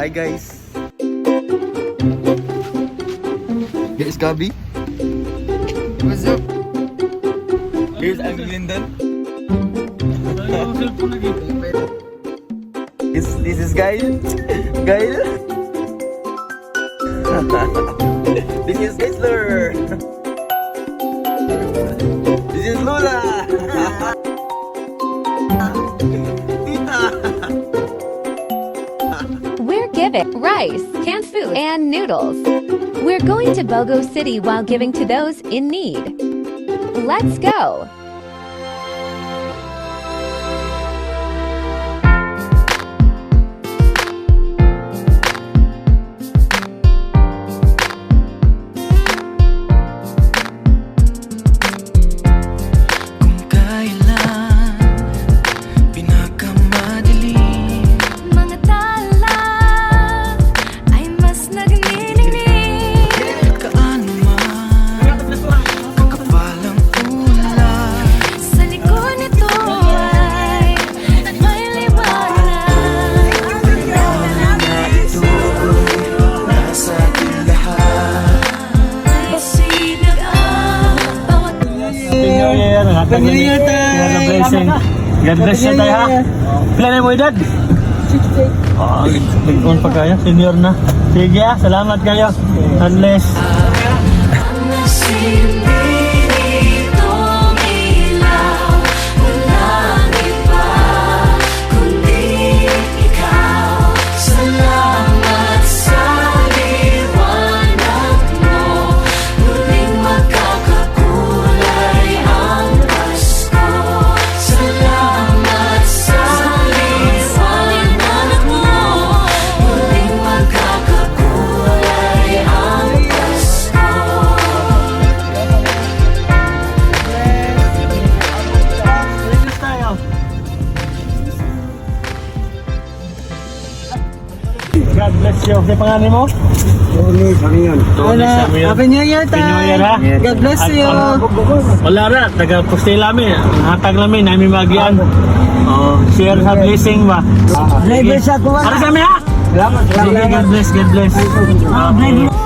Hi guys. Here's Gabi. What's up? Here's Ivy Linden. This is Gail. Gail. This is Kessler. This is Lola. Tita. We're giving rice, canned food, and noodles. We're going to Bogo City while giving to those in need. Let's go! Happy New Year tayo! God bless you tayo ha! Ilan na mo edad? 68. Oh, nag-on pa kayo, senior na. Sige ha, salamat kayo. God bless. God bless you. Sa pangalan mo? Tony Sangian. Happy New Year tayo! Happy New Year ha! God bless you. Wala na, taga-postila namin. Hatag namin, namin magian. Oh, share sa blessing ba? Driver sa kuha. Ano kami ha? Salamat. God bless, God bless. Okay.